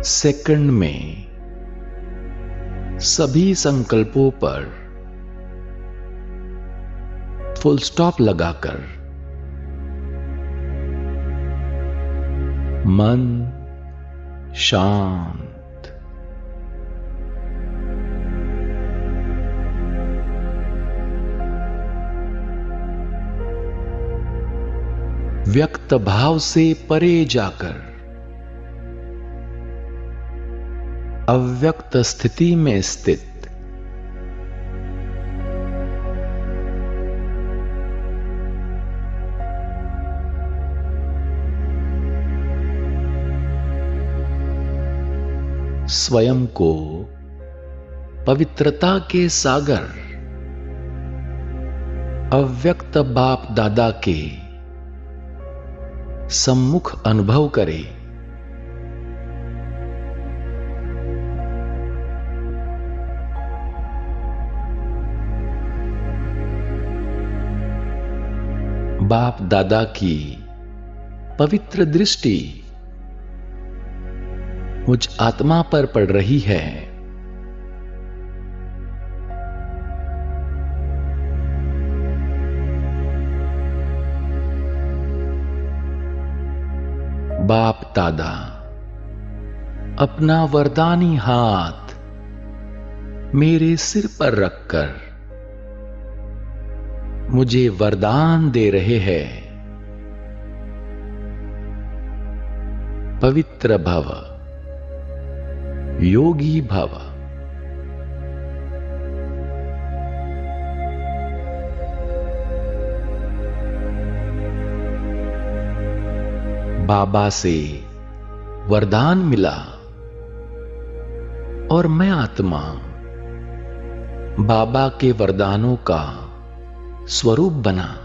Second में सभी संकल्पों पर फुल स्टॉप लगाकर मन शांत, व्यक्त भाव से परे जाकर अव्यक्त स्थिति में स्थित स्वयं को पवित्रता के सागर अव्यक्त बाप दादा के सम्मुख अनुभव करे। बाप दादा की पवित्र दृष्टि मुझ आत्मा पर पड़ रही है। बाप दादा अपना वरदानी हाथ मेरे सिर पर रखकर मुझे वरदान दे रहे हैं। पवित्र भव, योगी भव। बाबा से वरदान मिला और मैं आत्मा बाबा के वरदानों का स्वरूप बना।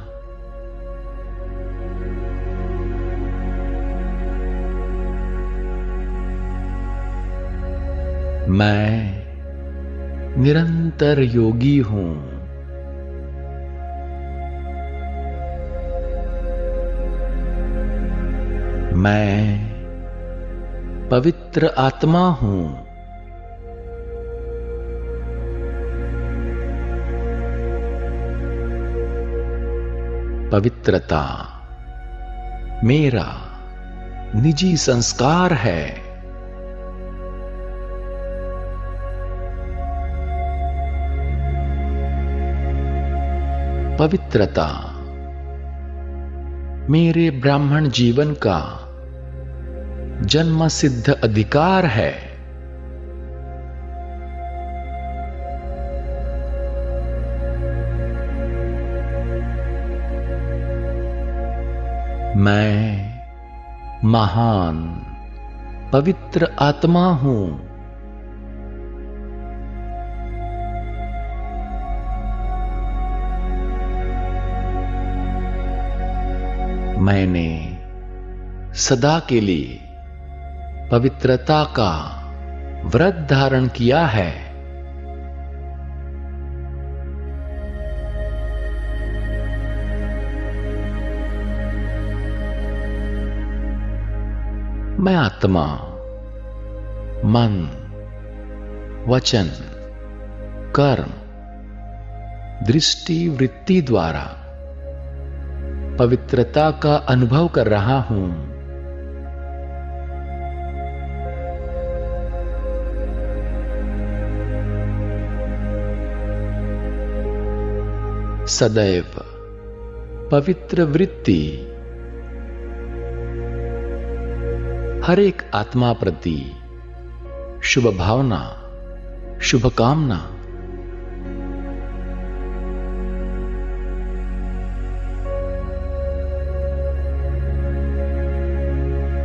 मैं निरंतर योगी हूं। मैं पवित्र आत्मा हूं। पवित्रता मेरा निजी संस्कार है। पवित्रता मेरे ब्राह्मण जीवन का जन्म सिद्ध अधिकार है। मैं महान पवित्र आत्मा हूं। मैंने सदा के लिए पवित्रता का व्रत धारण किया है। मैं आत्मा मन वचन कर्म दृष्टि वृत्ति द्वारा पवित्रता का अनुभव कर रहा हूं। सदैव पवित्र वृत्ति हर एक आत्मा प्रति शुभ भावना शुभकामना।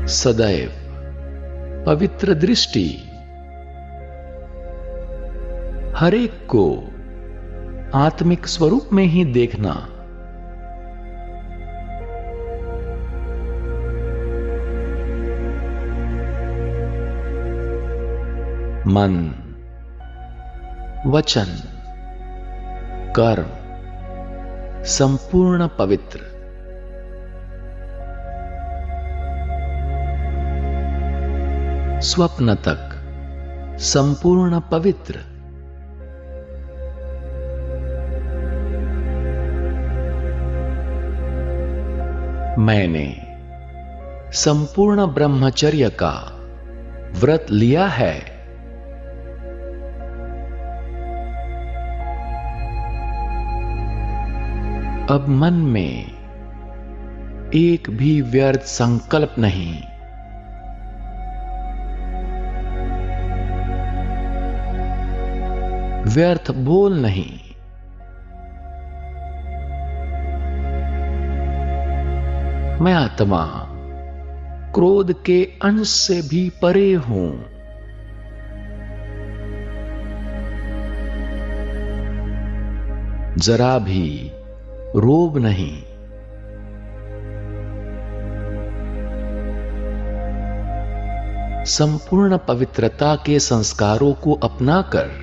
सदैव पवित्र दृष्टि हर एक को आत्मिक स्वरूप में ही देखना। मन वचन कर्म संपूर्ण पवित्र। स्वप्न तक संपूर्ण पवित्र। मैंने संपूर्ण ब्रह्मचर्य का व्रत लिया है। अब मन में एक भी व्यर्थ संकल्प नहीं। व्यर्थ बोल नहीं। मैं आत्मा क्रोध के अंश से भी परे हूं। जरा भी रोब नहीं। संपूर्ण पवित्रता के संस्कारों को अपनाकर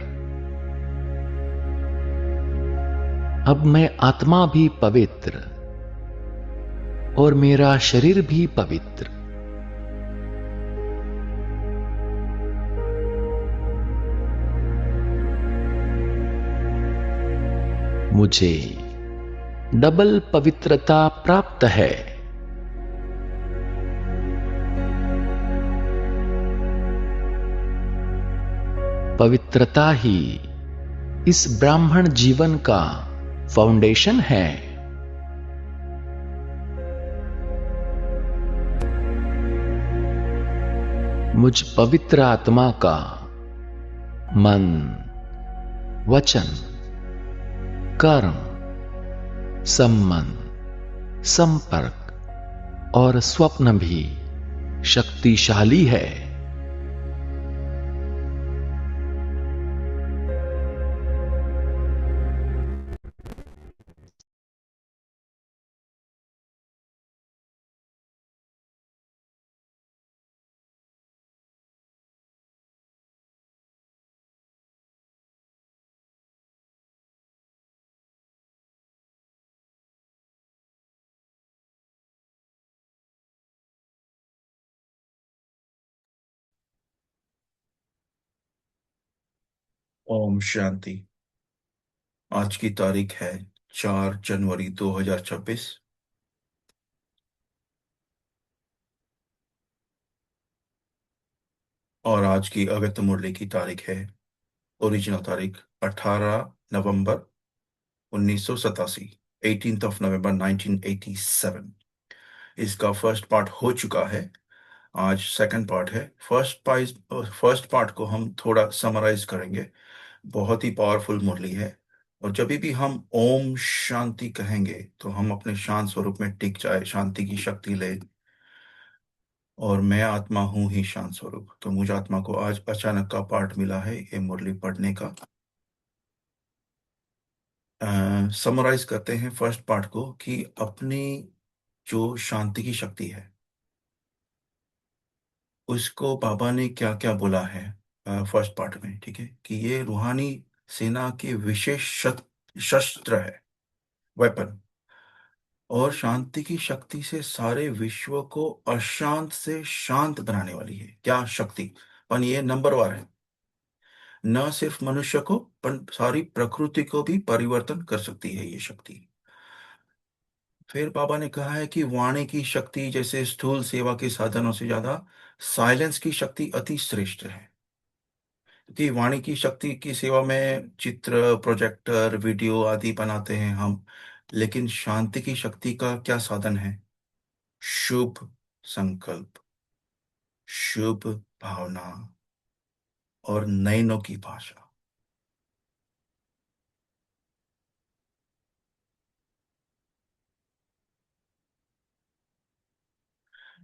अब मैं आत्मा भी पवित्र और मेरा शरीर भी पवित्र। मुझे डबल पवित्रता प्राप्त है। पवित्रता ही इस ब्राह्मण जीवन का फाउंडेशन है। मुझ पवित्र आत्मा का मन, वचन, कर्म, संबंध, संपर्क और स्वप्न भी शक्तिशाली है। ओम शांति। आज की तारीख है 4 जनवरी 2026। और आज की अगस्त मुरली की तारीख है, ओरिजिनल तारीख 18 नवंबर 1987, 18 नवंबर 1987। इसका फर्स्ट पार्ट हो चुका है। आज सेकंड पार्ट है। फर्स्ट पार्ट को हम थोड़ा समराइज करेंगे। बहुत ही पावरफुल मुरली है। और जब भी हम ओम शांति कहेंगे तो हम अपने शांत स्वरूप में टिक जाए, शांति की शक्ति ले। और मैं आत्मा हूं ही शांत स्वरूप। तो मुझ आत्मा को आज अचानक का पाठ मिला है ये मुरली पढ़ने का। समराइज करते हैं फर्स्ट पार्ट को कि अपनी जो शांति की शक्ति है उसको बाबा ने क्या क्या बोला है फर्स्ट पार्ट में। ठीक है कि ये रूहानी सेना के विशेष शस्त्र है, वेपन। और शांति की शक्ति से सारे विश्व को अशांत से शांत बनाने वाली है क्या शक्ति। पर ये नंबर वन है। न सिर्फ मनुष्य को पर सारी प्रकृति को भी परिवर्तन कर सकती है ये शक्ति। फिर बाबा ने कहा है कि वाणी की शक्ति जैसे स्थूल सेवा के साधनों से ज्यादा साइलेंस की शक्ति अति श्रेष्ठ है। क्योंकि वाणी की शक्ति की सेवा में चित्र, प्रोजेक्टर, वीडियो आदि बनाते हैं हम। लेकिन शांति की शक्ति का क्या साधन है? शुभ संकल्प, शुभ भावना और नयनों की भाषा।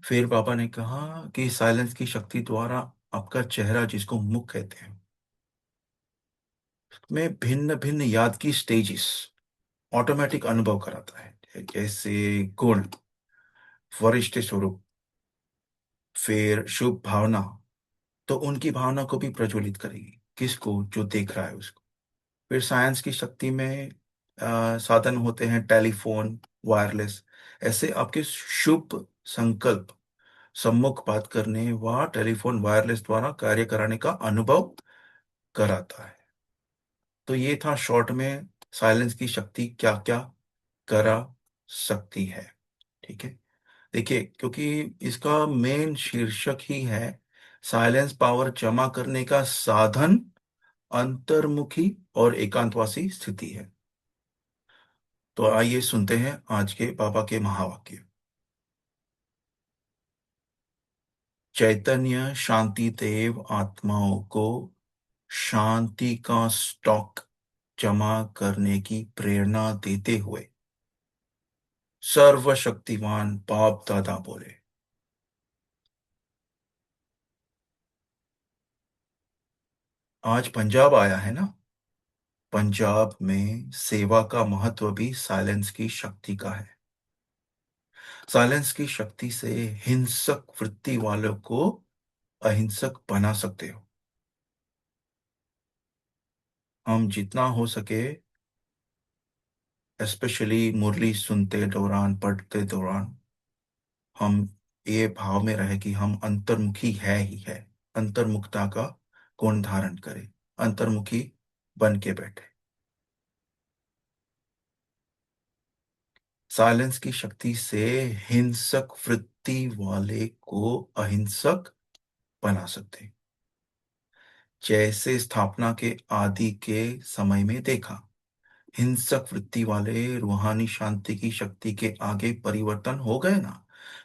फिर बाबा ने कहा कि साइलेंस की शक्ति द्वारा आपका चेहरा, जिसको मुख कहते हैं, में भिन्न भिन्न याद की स्टेजेस ऑटोमेटिक अनुभव कराता है। जैसे गुण, वरिष्ठ स्वरूप, फिर शुभ भावना, तो उनकी भावना को भी प्रज्वलित करेगी, किसको? जो देख रहा है उसको। फिर साइंस की शक्ति में साधन होते हैं टेलीफोन, वायरलेस। ऐसे आपके शुभ संकल्प सम्मुख बात करने व टेलीफोन वायरलेस द्वारा कार्य कराने का अनुभव कराता है। तो ये था शॉर्ट में साइलेंस की शक्ति क्या क्या करा सकती है। ठीक है। देखिए, क्योंकि इसका मेन शीर्षक ही है साइलेंस पावर जमा करने का साधन, अंतर्मुखी और एकांतवासी स्थिति है। तो आइए सुनते हैं आज के बाबा के महावाक्य। चैतन्य शांति देव आत्माओं को शांति का स्टॉक जमा करने की प्रेरणा देते हुए सर्वशक्तिमान बाप दादा बोले, आज पंजाब आया है ना। पंजाब में सेवा का महत्व भी साइलेंस की शक्ति का है। साइलेंस की शक्ति से हिंसक वृत्ति वालों को अहिंसक बना सकते हो। हम जितना हो सके, स्पेशली मुरली सुनते दौरान, पढ़ते दौरान, हम ये भाव में रहे कि हम अंतर्मुखी है ही है। अंतर्मुखता का गुण धारण करें, अंतर्मुखी बन के बैठे। साइलेंस की शक्ति से हिंसक वृत्ति वाले को अहिंसक बना सकते हैं। जैसे स्थापना के आदि के समय में देखा, हिंसक वृत्ति वाले रूहानी शांति की शक्ति के आगे परिवर्तन हो गए ना।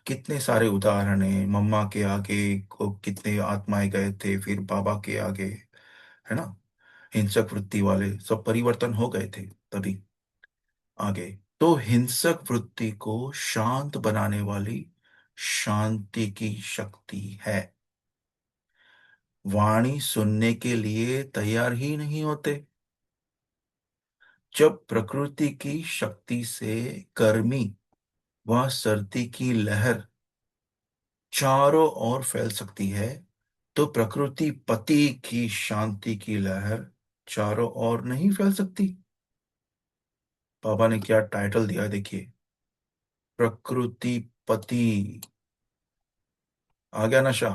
कितने सारे उदाहरण हैं। मम्मा के आगे को कितने आत्माएं गए थे, फिर बाबा के आगे, है ना। हिंसक वृत्ति वाले सब परिवर्तन हो गए थे तभी आगे। तो हिंसक वृत्ति को शांत बनाने वाली शांति की शक्ति है। वाणी सुनने के लिए तैयार ही नहीं होते। जब प्रकृति की शक्ति से गर्मी व सर्दी की लहर चारों ओर फैल सकती है, तो प्रकृति पति की शांति की लहर चारों ओर नहीं फैल सकती। बाबा ने क्या टाइटल दिया है, देखिए, प्रकृति पति। आ गया नशा।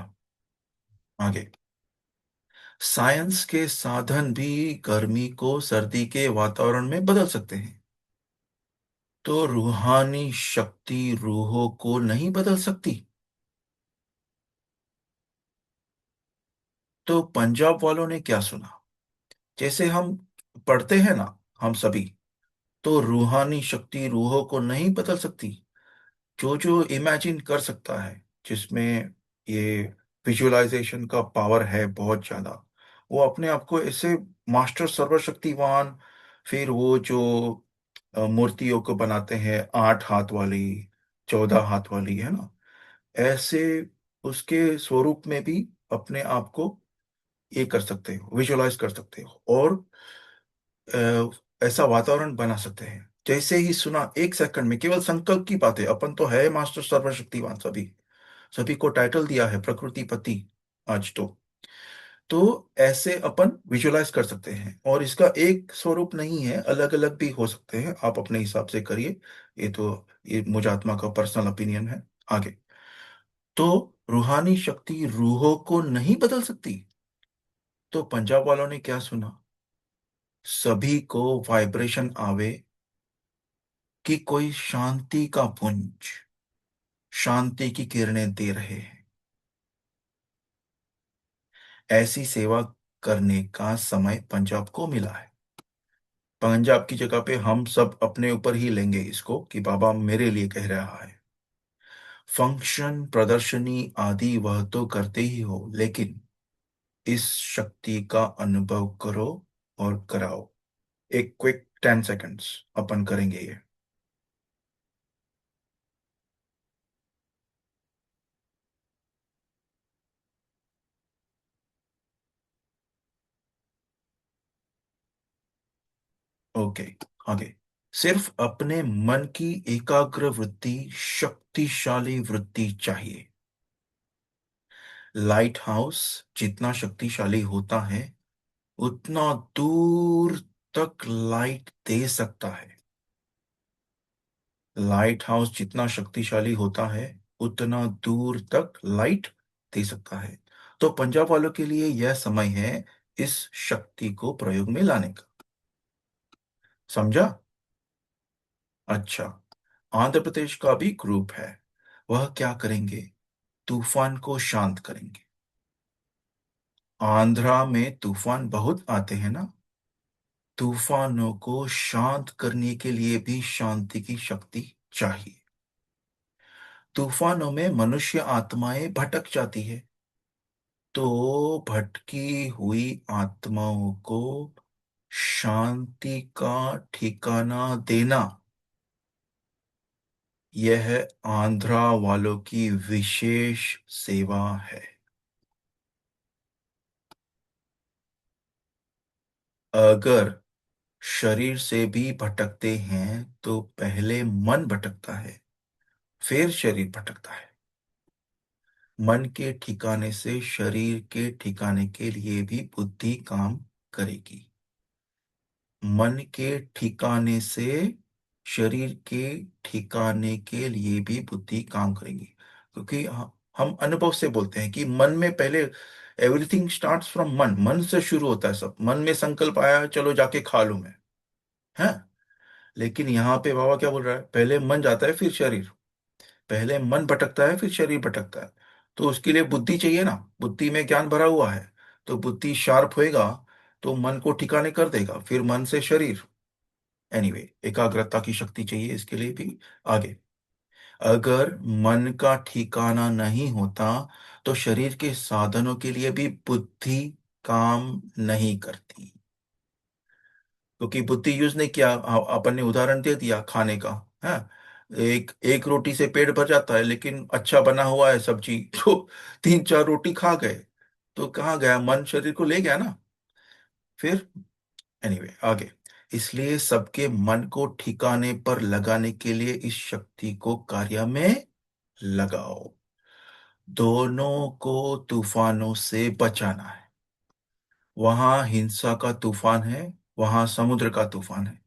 आगे, साइंस के साधन भी गर्मी को सर्दी के वातावरण में बदल सकते हैं। तो रूहानी शक्ति रूहों को नहीं बदल सकती। तो पंजाब वालों ने क्या सुना, जैसे हम पढ़ते हैं ना, हम सभी, तो रूहानी शक्ति रूहों को नहीं बदल सकती। जो जो इमेजिन कर सकता है, जिसमें ये विजुअलाइजेशन का पावर है बहुत ज्यादा, वो अपने आप को ऐसे मास्टर सर्वशक्तिवान, फिर वो जो मूर्तियों को बनाते हैं 8 हाथ वाली, 14 हाथ वाली, है ना, ऐसे उसके स्वरूप में भी अपने आप को ये कर सकते हो, विजुअलाइज कर सकते हो, और ऐसा वातावरण बना सकते हैं। जैसे ही सुना, 1 सेकंड में, केवल संकल्प की बात है। अपन तो है मास्टर सर्वशक्तिवान, सभी सभी को टाइटल दिया है प्रकृति पति आज तो ऐसे अपन विजुअलाइज कर सकते हैं। और इसका एक स्वरूप नहीं है, अलग अलग भी हो सकते हैं, आप अपने हिसाब से करिए। ये तो ये मुझ आत्मा का पर्सनल ओपिनियन है। आगे, तो रूहानी शक्ति रूहों को नहीं बदल सकती। तो पंजाब वालों ने क्या सुना, सभी को वाइब्रेशन आवे कि कोई शांति का पुंज, शांति की किरणें दे रहे हैं। ऐसी सेवा करने का समय पंजाब को मिला है। पंजाब की जगह पे हम सब अपने ऊपर ही लेंगे इसको कि बाबा मेरे लिए कह रहा है। फंक्शन, प्रदर्शनी आदि वह तो करते ही हो, लेकिन इस शक्ति का अनुभव करो और कराओ। एक क्विक 10 सेकंड्स अपन करेंगे ये। ओके, आगे, सिर्फ अपने मन की एकाग्र वृत्ति, शक्तिशाली वृत्ति चाहिए। लाइट हाउस जितना शक्तिशाली होता है, उतना दूर तक लाइट दे सकता है। लाइट हाउस जितना शक्तिशाली होता है, उतना दूर तक लाइट दे सकता है। तो पंजाब वालों के लिए यह समय है इस शक्ति को प्रयोग में लाने का। समझा? अच्छा। आंध्र प्रदेश का भी ग्रुप है। वह क्या करेंगे? तूफान को शांत करेंगे। आंध्रा में तूफान बहुत आते हैं ना। तूफानों को शांत करने के लिए भी शांति की शक्ति चाहिए। तूफानों में मनुष्य आत्माएं भटक जाती है। तो भटकी हुई आत्माओं को शांति का ठिकाना देना, यह आंध्रा वालों की विशेष सेवा है। अगर शरीर से भी भटकते हैं तो पहले मन भटकता है, फिर शरीर भटकता है। मन के ठिकाने से शरीर के ठिकाने के लिए भी बुद्धि काम करेगी। मन के ठिकाने से शरीर के ठिकाने के लिए भी बुद्धि काम करेगी। क्योंकि हम अनुभव से बोलते हैं कि मन में पहले एवरीथिंग स्टार्ट्स फ्रॉम मन। मन से शुरू होता है सब। मन में संकल्प आया, चलो जाके खा लूं मैं, है। लेकिन यहाँ पे बाबा क्या बोल रहा है? पहले मन जाता है फिर शरीर। पहले मन भटकता है फिर शरीर भटकता है। तो उसके लिए बुद्धि चाहिए ना। बुद्धि में ज्ञान भरा हुआ है। तो बुद्धि शार्प होएगा तो मन को ठिकाने कर देगा, फिर मन से शरीर। एनीवे, एकाग्रता की शक्ति चाहिए इसके लिए भी। आगे, अगर मन का ठिकाना नहीं होता तो शरीर के साधनों के लिए भी बुद्धि काम नहीं करती। क्योंकि बुद्धि यूज नहीं किया। अपन ने उदाहरण दे दिया खाने का, है। एक एक रोटी से पेट भर जाता है, लेकिन अच्छा बना हुआ है सब्जी तो तीन चार रोटी खा गए। तो कहाँ गया? मन शरीर को ले गया ना। फिर एनीवे, आगे। इसलिए सबके मन को ठिकाने पर लगाने के लिए इस शक्ति को कार्य में लगाओ। दोनों को तूफानों से बचाना है। वहां हिंसा का तूफान है, वहां समुद्र का तूफान है।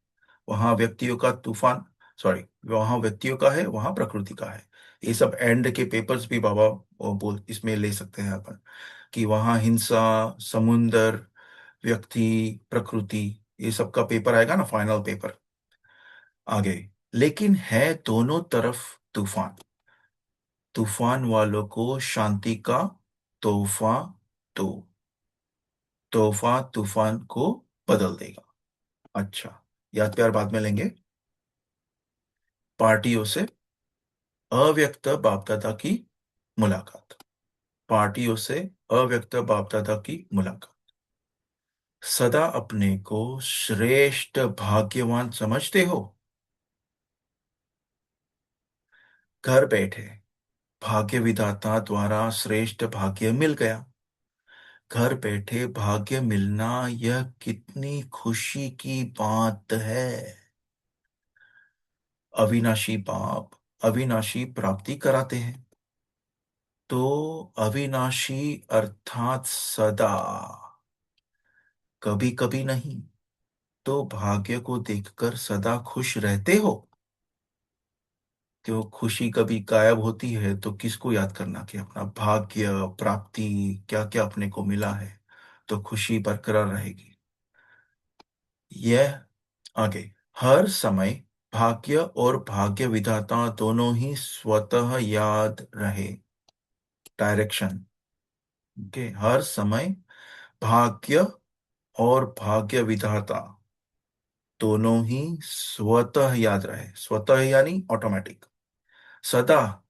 वहां व्यक्तियों का तूफान, सॉरी, वहां व्यक्तियों का है, वहां प्रकृति का है। ये सब एंड के पेपर्स भी बाबा वो बोल इसमें ले सकते हैं अपन, कि वहां हिंसा, समुंदर, व्यक्ति, प्रकृति, ये सब का पेपर आएगा ना, फाइनल पेपर। आगे, लेकिन है दोनों तरफ तूफान। तूफान वालों को शांति का तोहफा दो। तोहफा तूफान को बदल देगा। अच्छा, याद प्यार बाद में लेंगे। पार्टियों से अव्यक्त बाप दादा की मुलाकात। पार्टियों से अव्यक्त बाप दादा की मुलाकात। सदा अपने को श्रेष्ठ भाग्यवान समझते हो। घर बैठे भाग्य विधाता द्वारा श्रेष्ठ भाग्य मिल गया। घर बैठे भाग्य मिलना यह कितनी खुशी की बात है। अविनाशी बाप अविनाशी प्राप्ति कराते हैं। तो अविनाशी अर्थात सदा, कभी कभी नहीं। तो भाग्य को देखकर सदा खुश रहते हो। तो खुशी कभी गायब होती है तो किसको याद करना कि अपना भाग्य प्राप्ति क्या क्या अपने को मिला है, तो खुशी बरकरार रहेगी। यह आगे, हर समय भाग्य और भाग्य विधाता दोनों ही स्वतः याद रहे। डायरेक्शन के हर समय भाग्य और भाग्य विधाता दोनों ही स्वतः याद रहे। स्वतः यानी ऑटोमेटिक। सदा,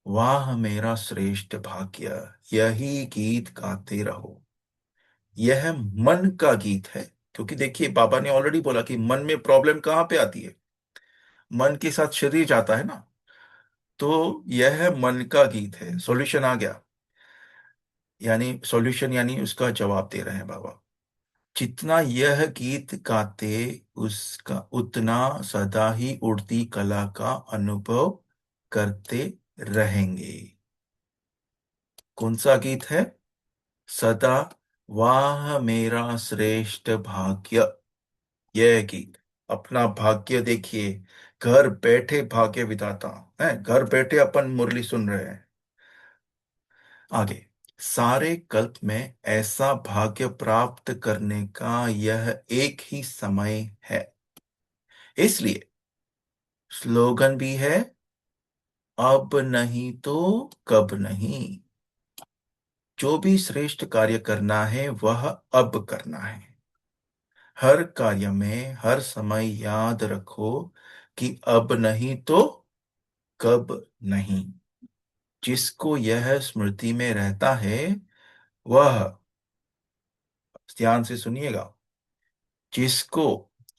वाह मेरा श्रेष्ठ भाग्य, यही गीत गाते रहो। यह मन का गीत है। क्योंकि देखिए, बाबा ने ऑलरेडी बोला कि मन में प्रॉब्लम कहाँ पे आती है? मन के साथ शरीर जाता है ना। तो यह मन का गीत है। सॉल्यूशन आ गया। यानी सॉल्यूशन यानी उसका जवाब दे रहे हैं बाबा। जितना यह गीत गाते उसका उतना सदा ही उड़ती कला का अनुभव करते रहेंगे। कौन सा गीत है? सदा, वाह मेरा श्रेष्ठ भाग्य। यह गीत, अपना भाग्य देखिए घर बैठे भाग्य विधाता है, घर बैठे अपन मुरली सुन रहे हैं। आगे, सारे कल्प में ऐसा भाग्य प्राप्त करने का यह एक ही समय है, इसलिए स्लोगन भी है, अब नहीं तो कब नहीं। जो भी श्रेष्ठ कार्य करना है वह अब करना है। हर कार्य में हर समय याद रखो कि अब नहीं तो कब नहीं। जिसको यह स्मृति में रहता है वह, ध्यान से सुनिएगा, जिसको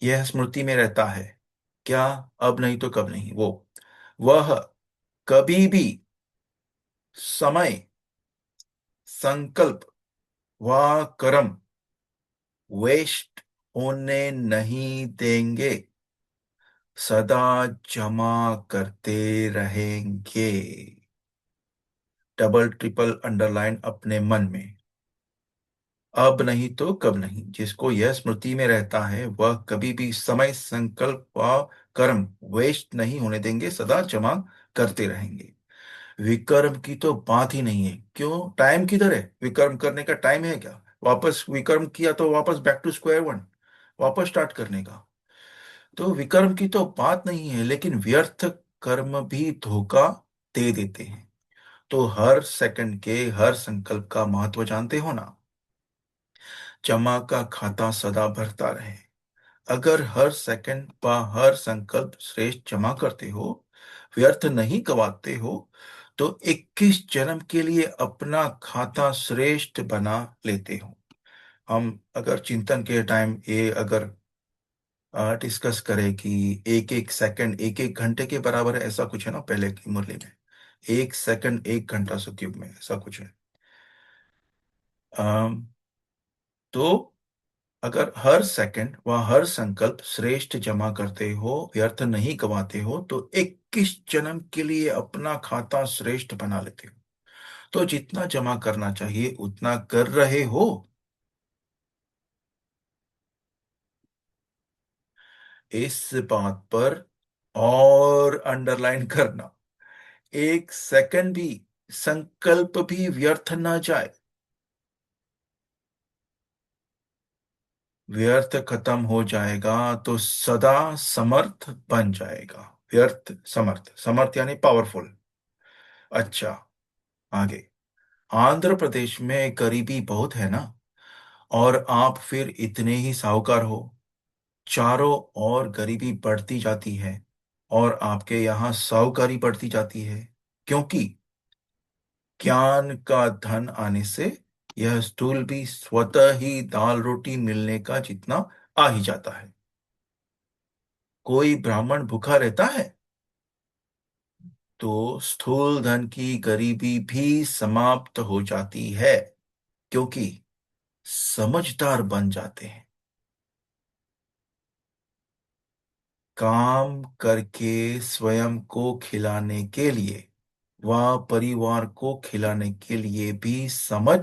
यह स्मृति में रहता है, क्या, अब नहीं तो कब नहीं, वह कभी भी समय, संकल्प व कर्म वेस्ट होने नहीं देंगे, सदा जमा करते रहेंगे। डबल ट्रिपल अंडरलाइन अपने मन में। अब नहीं तो कब नहीं, जिसको यह स्मृति में रहता है वह कभी भी समय, संकल्प व कर्म वेस्ट नहीं होने देंगे, सदा जमा करते रहेंगे। विकर्म की तो बात ही नहीं है। क्यों, टाइम किधर है? विकर्म करने का टाइम है क्या? वापस विकर्म किया तो वापस बैक टू स्क्वायर वन, वापस स्टार्ट करने का। तो विकर्म की तो बात नहीं है, लेकिन व्यर्थ कर्म भी धोखा दे देते हैं। तो हर सेकंड के हर संकल्प का महत्व जानते हो ना? जमा का खाता सदा भरता रहे। अगर हर सेकंड व हर संकल्प श्रेष्ठ जमा करते हो, व्यर्थ नहीं गवाते हो, तो 21 जन्म के लिए अपना खाता श्रेष्ठ बना लेते हो। हम अगर चिंतन के टाइम ये अगर डिस्कस करें कि एक एक सेकंड एक एक घंटे के बराबर है, ऐसा कुछ है ना पहले की मुरली में, एक सेकंड एक घंटा सतयुग में ऐसा कुछ है। अम, तो अगर हर सेकंड व हर संकल्प श्रेष्ठ जमा करते हो, व्यर्थ नहीं गवाते हो, तो 21 जन्म के लिए अपना खाता श्रेष्ठ बना लेते हो। तो जितना जमा करना चाहिए उतना कर रहे हो। इस बात पर और अंडरलाइन करना, एक सेकंड भी, संकल्प भी व्यर्थ ना जाए। व्यर्थ खत्म हो जाएगा तो सदा समर्थ बन जाएगा। व्यर्थ समर्थ, समर्थ यानी पावरफुल। अच्छा, आगे, आंध्र प्रदेश में गरीबी बहुत है ना, और आप फिर इतने ही साहूकार हो। चारों ओर गरीबी बढ़ती जाती है और आपके यहाँ साहूकारी बढ़ती जाती है, क्योंकि ज्ञान का धन आने से यह स्थूल भी स्वतः ही दाल रोटी मिलने का जितना आ ही जाता है। कोई ब्राह्मण भूखा रहता है तो स्थूल धन की गरीबी भी समाप्त हो जाती है, क्योंकि समझदार बन जाते हैं। काम करके स्वयं को खिलाने के लिए व परिवार को खिलाने के लिए भी समझ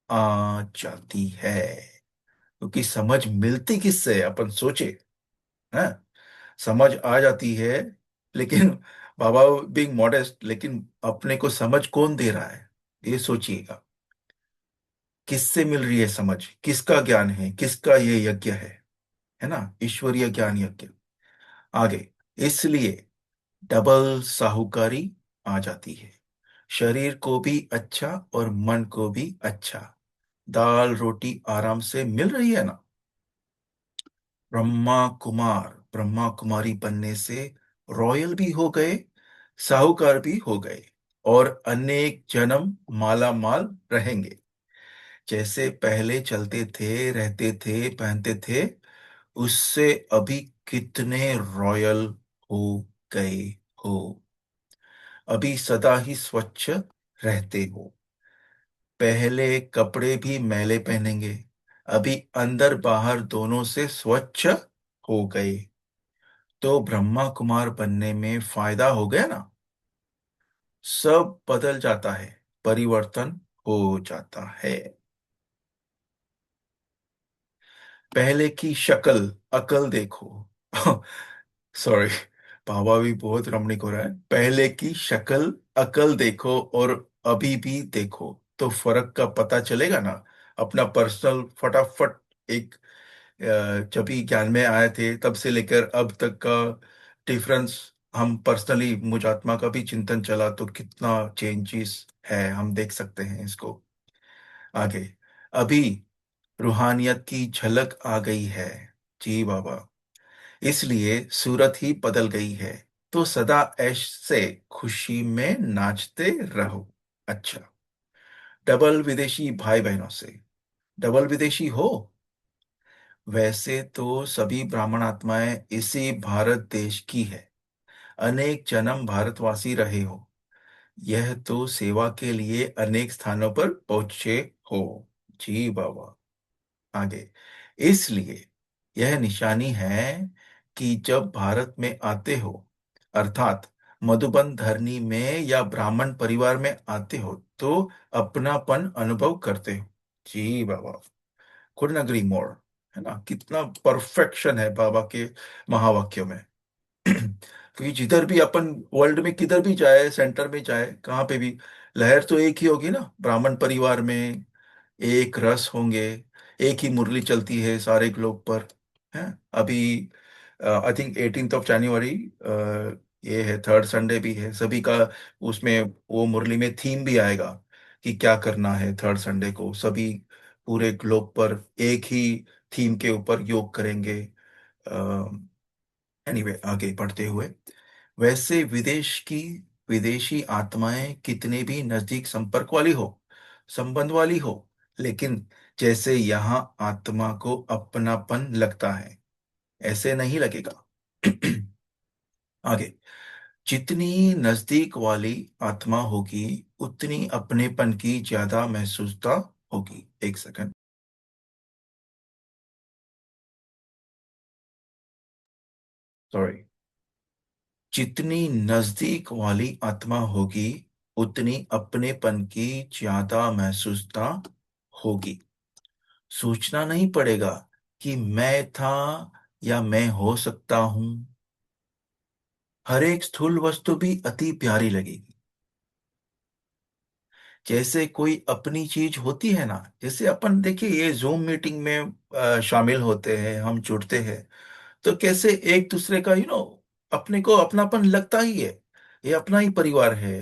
आ जाती है। क्योंकि समझ मिलती किससे है? अपन सोचे, है, समझ आ जाती है, लेकिन बाबा बीइंग मॉडेस्ट, लेकिन अपने को समझ कौन दे रहा है? ये सोचिएगा, किससे मिल रही है समझ? किसका ज्ञान है? किसका ये यज्ञ है ना, ईश्वरीय ज्ञान यज्ञ। आगे, इसलिए डबल साहूकारी आ जाती है। शरीर को भी अच्छा और मन को भी अच्छा। दाल रोटी आराम से मिल रही है ना। ब्रह्मा कुमार ब्रह्मा कुमारी बनने से रॉयल भी हो गए, साहूकार भी हो गए, और अनेक जन्म माला माल रहेंगे। जैसे पहले चलते थे, रहते थे, पहनते थे, उससे अभी कितने रॉयल हो गए हो। अभी सदा ही स्वच्छ रहते हो। पहले कपड़े भी मैले पहनेंगे, अभी अंदर बाहर दोनों से स्वच्छ हो गए। तो ब्रह्मा कुमार बनने में फायदा हो गया ना। सब बदल जाता है, परिवर्तन हो जाता है। पहले की शक्ल अकल देखो। सॉरी, बाबा भी बहुत रमणीक हो रहा है। पहले की शक्ल अकल देखो और अभी भी देखो तो फर्क का पता चलेगा ना। अपना पर्सनल फटाफट एक जब भी ज्ञान में आए थे तब से लेकर अब तक का डिफरेंस, हम पर्सनली मुझ आत्मा का भी चिंतन चला तो कितना चेंजेस है हम देख सकते हैं इसको। आगे, अभी रूहानियत की झलक आ गई है। जी बाबा, इसलिए सूरत ही बदल गई है। तो सदा ऐश से खुशी में नाचते रहो। अच्छा, डबल विदेशी भाई बहनों से, डबल विदेशी हो? वैसे तो सभी ब्राह्मण आत्माएं इसी भारत देश की है। अनेक जन्म भारतवासी रहे हो। यह तो सेवा के लिए अनेक स्थानों पर पहुंचे हो। जी बाबा, आगे, इसलिए यह निशानी है कि जब भारत में आते हो, अर्थात मधुबन धरनी में या ब्राह्मण परिवार में आते हो, तो अपनापन अनुभव करते हो। जी बाबा, कुड एग्री मोर। है ना, कितना परफेक्शन है बाबा के महावाक्यों में। क्योंकि जिधर भी अपन वर्ल्ड में किधर भी जाए, सेंटर में जाए, कहाँ पे भी लहर तो एक ही होगी ना। ब्राह्मण परिवार में एक रस होंगे, एक ही मुरली चलती है सारे ग्लोब पर। है, अभी आई थिंक 18 जनवरी ये है, थर्ड संडे भी है सभी का। उसमें वो मुरली में थीम भी आएगा कि क्या करना है थर्ड संडे को। सभी पूरे ग्लोब पर एक ही थीम के ऊपर योग करेंगे। एनीवे, आगे बढ़ते हुए, वैसे विदेशी आत्माएं कितने भी नजदीक संपर्क वाली हो, संबंध वाली हो, लेकिन जैसे यहाँ आत्मा को अपनापन लगता है, ऐसे नहीं लगेगा। आगे, जितनी नजदीक वाली आत्मा होगी उतनी अपनेपन की ज्यादा महसूसता होगी। एक सेकंड, सॉरी। जितनी नजदीक वाली आत्मा होगी उतनी अपनेपन की ज्यादा महसूसता होगी। सोचना नहीं पड़ेगा कि मैं था या मैं हो सकता हूं। हर एक स्थूल वस्तु भी अति प्यारी लगेगी। जैसे कोई अपनी चीज होती है ना, जैसे अपन देखिए ये जूम मीटिंग में शामिल होते हैं, हम जुड़ते हैं, तो कैसे एक दूसरे का अपने को अपनापन लगता ही है। ये अपना ही परिवार है।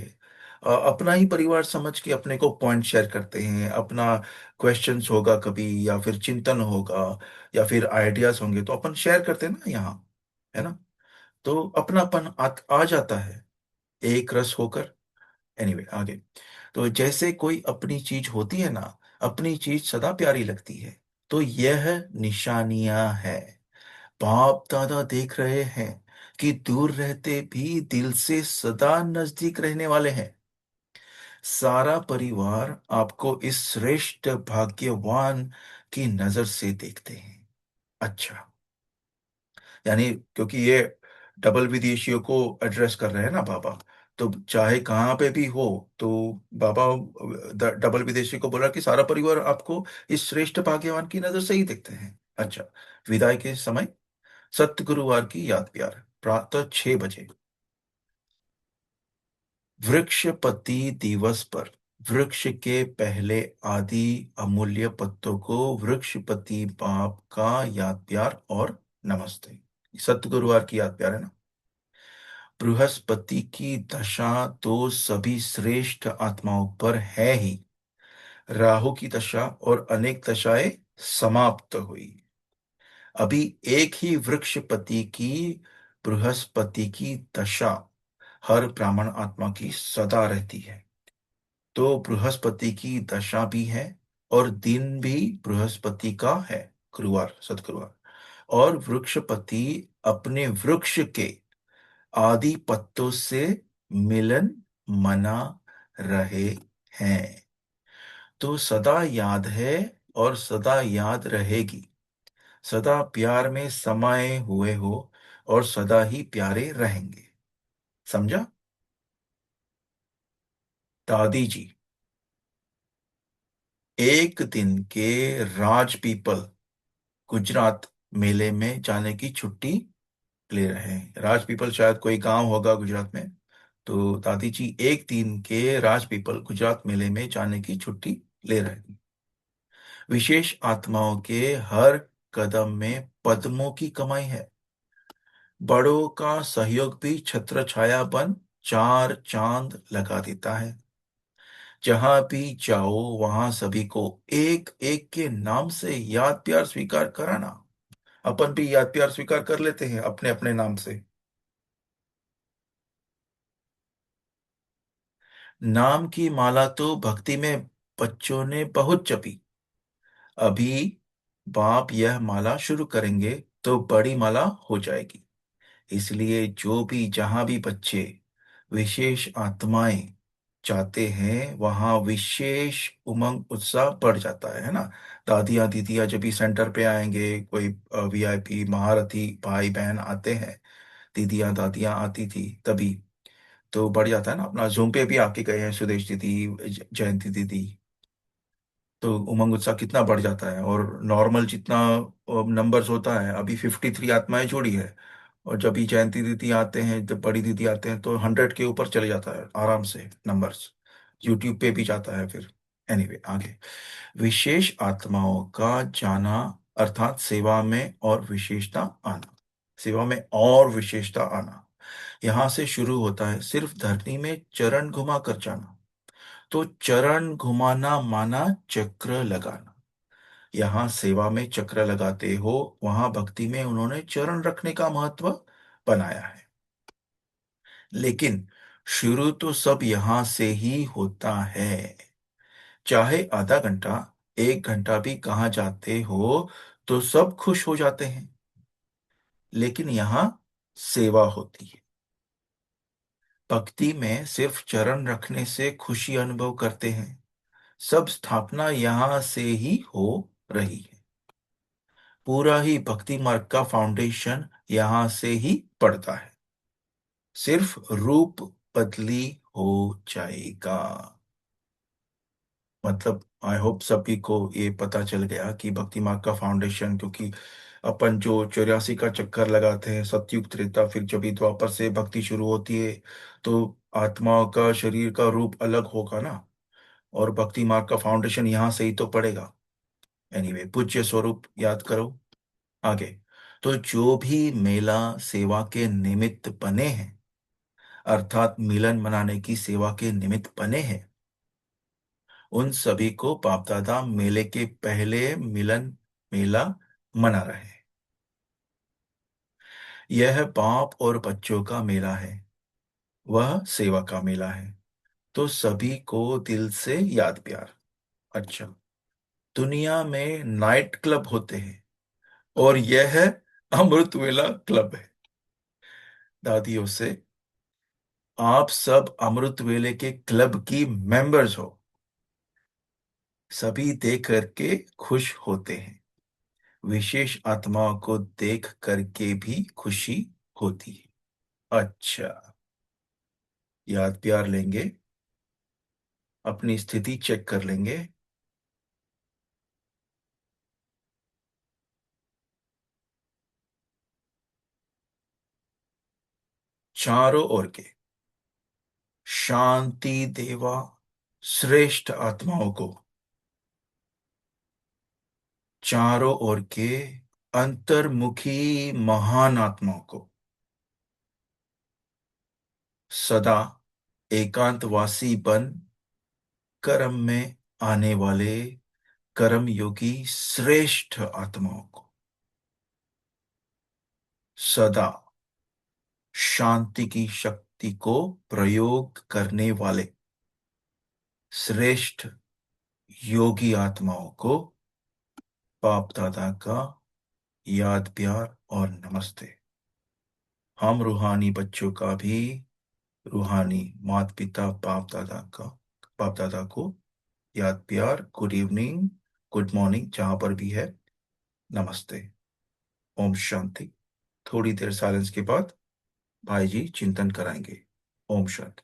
अपना ही परिवार समझ के अपने को पॉइंट शेयर करते हैं। अपना क्वेश्चंस होगा कभी, या फिर चिंतन होगा, या फिर आइडियाज होंगे, तो अपन शेयर करते हैं ना यहाँ। है ना, तो अपनापन आ जाता है एक रस होकर। एनीवे, आगे, तो जैसे कोई अपनी चीज होती है ना, अपनी चीज सदा प्यारी लगती है। तो यह निशानियां है। बाप दादा देख रहे हैं कि दूर रहते भी दिल से सदा नजदीक रहने वाले हैं। सारा परिवार आपको इस श्रेष्ठ भाग्यवान की नजर से देखते हैं। अच्छा, यानी क्योंकि ये डबल विदेशियों को एड्रेस कर रहे हैं ना बाबा, तो चाहे कहाँ पे भी हो, तो बाबा डबल विदेशी को बोला कि सारा परिवार आपको इस श्रेष्ठ भाग्यवान की नजर से ही देखते हैं। अच्छा, विदाई के समय सत्य गुरुवार की याद प्यार, प्रातः 6 बजे, वृक्षपति दिवस पर वृक्ष के पहले आदि अमूल्य पत्तों को वृक्षपति बाप का याद प्यार और नमस्ते। सत्य गुरुवार की याद प्यार है ना। बृहस्पति की दशा तो सभी श्रेष्ठ आत्माओं पर है ही। राहु की दशा और अनेक दशाएं समाप्त हुई। अभी एक ही वृक्षपति की, बृहस्पति की दशा हर ब्राह्मण आत्मा की सदा रहती है। तो बृहस्पति की दशा भी है और दिन भी बृहस्पति का है, गुरुवार, सदगुरुवार। और वृक्षपति अपने वृक्ष के आदि पत्तों से मिलन मना रहे हैं। तो सदा याद है और सदा याद रहेगी। सदा प्यार में समाये हुए हो और सदा ही प्यारे रहेंगे। समझा? दादी जी, एक दिन के राज पीपल गुजरात मेले में जाने की छुट्टी ले रहे हैं। राजपीपल शायद कोई गांव होगा गुजरात में। तो दादी जी 1 दिन के राजपीपल गुजरात मेले में जाने की छुट्टी ले रहे हैं। विशेष आत्माओं के हर कदम में पद्मों की कमाई है। बड़ों का सहयोग भी छत्र छाया बन चार चांद लगा देता है। जहां भी जाओ वहां सभी को एक एक के नाम से याद प्यार स्वीकार कराना। अपन भी याद प्यार स्वीकार कर लेते हैं अपने अपने नाम से। नाम की माला तो भक्ति में बच्चों ने बहुत जपी। अभी बाप यह माला शुरू करेंगे तो बड़ी माला हो जाएगी। इसलिए जो भी जहां भी बच्चे विशेष आत्माएं चाहते हैं वहां विशेष उमंग उत्साह बढ़ जाता है ना। दादियाँ दीदियाँ जब भी सेंटर पे आएंगे, कोई वीआईपी महारथी भाई बहन आते हैं, दीदियाँ दादियाँ आती थी तभी, तो बढ़ जाता है ना। अपना जूम पे भी आके गए हैं सुदेश दीदी, जयंती दीदी, तो उमंग उत्साह कितना बढ़ जाता है। और नॉर्मल जितना नंबर्स होता है, अभी 53 आत्माएं जोड़ी है, और जब भी जयंती दीदी आते हैं, जब बड़ी दीदी आते हैं, तो 100 के ऊपर चले जाता है आराम से नंबर्स। यूट्यूब पे भी जाता है फिर। एनीवे आगे। विशेष आत्माओं का जाना अर्थात सेवा में और विशेषता आना। सेवा में और विशेषता आना यहां से शुरू होता है। सिर्फ धरती में चरण घुमा कर जाना। तो चरण घुमाना माना चक्र लगाना। यहाँ सेवा में चक्र लगाते हो, वहां भक्ति में उन्होंने चरण रखने का महत्व बनाया है। लेकिन शुरू तो सब यहां से ही होता है। चाहे आधा घंटा 1 घंटा भी कहाँ जाते हो तो सब खुश हो जाते हैं। लेकिन यहाँ सेवा होती है। भक्ति में सिर्फ चरण रखने से खुशी अनुभव करते हैं। सब स्थापना यहां से ही हो रही है। पूरा ही भक्ति मार्ग का फाउंडेशन यहां से ही पड़ता है। सिर्फ रूप बदली हो जाएगा। मतलब आई होप सभी को ये पता चल गया कि भक्ति मार्ग का फाउंडेशन, क्योंकि अपन जो 84 का चक्कर लगाते हैं, सतयुग त्रेता, फिर जब भी द्वापर से भक्ति शुरू होती है, तो आत्माओं का शरीर का रूप अलग होगा ना। और भक्ति मार्ग का फाउंडेशन यहाँ से ही तो पड़ेगा। एनीवे पूज्य स्वरूप याद करो आगे। तो जो भी मेला सेवा के निमित्त बने हैं, अर्थात मिलन मनाने की सेवा के निमित्त बने हैं, उन सभी को बाप दादा मेले के पहले मिलन मेला मना रहे हैं। यह बाप और बच्चों का मेला है, वह सेवा का मेला है। तो सभी को दिल से याद प्यार। अच्छा, दुनिया में नाइट क्लब होते हैं और यह है अमृत वेला क्लब है। दादियों से, आप सब अमृत वेले के क्लब की मेंबर्स हो। सभी देख करके खुश होते हैं। विशेष आत्माओं को देख करके भी खुशी होती है। अच्छा, याद प्यार लेंगे, अपनी स्थिति चेक कर लेंगे। चारों ओर के शांति देवा श्रेष्ठ आत्माओं को, चारों ओर के अंतर्मुखी महान आत्माओं को, सदा एकांतवासी बन कर्म में आने वाले कर्म योगी श्रेष्ठ आत्माओं को, सदा शांति की शक्ति को प्रयोग करने वाले श्रेष्ठ योगी आत्माओं को बाप दादा का याद प्यार और नमस्ते। हम रूहानी बच्चों का भी रूहानी माता पिता बाप दादा को याद प्यार, गुड इवनिंग, गुड मॉर्निंग, जहां पर भी है, नमस्ते। ओम शांति। थोड़ी देर साइलेंस के बाद भाई जी चिंतन कराएंगे। ओम शांति।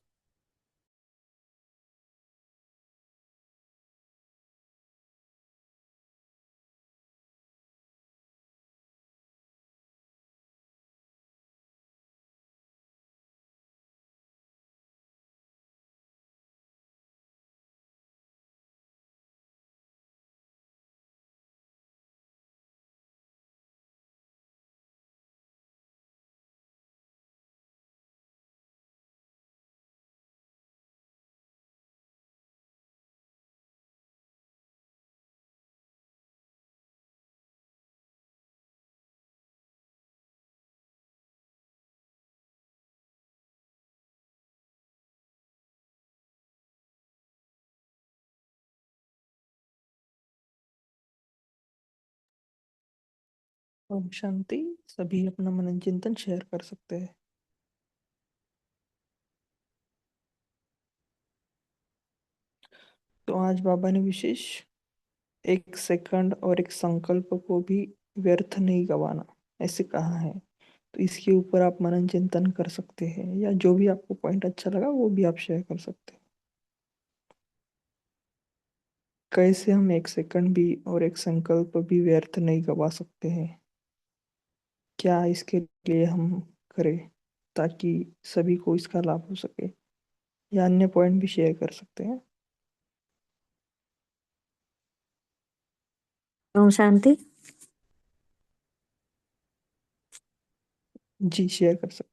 ओम शांति। सभी अपना मनन चिंतन शेयर कर सकते हैं। तो आज बाबा ने विशेष एक सेकंड और एक संकल्प को भी व्यर्थ नहीं गवाना ऐसे कहा है। तो इसके ऊपर आप मनन चिंतन कर सकते हैं, या जो भी आपको पॉइंट अच्छा लगा वो भी आप शेयर कर सकते हैं। कैसे हम एक सेकंड भी और एक संकल्प भी व्यर्थ नहीं गवा सकते हैं, क्या इसके लिए हम करें ताकि सभी को इसका लाभ हो सके, या अन्य पॉइंट भी शेयर कर सकते हैं। ओम शांति। जी शेयर कर सकते।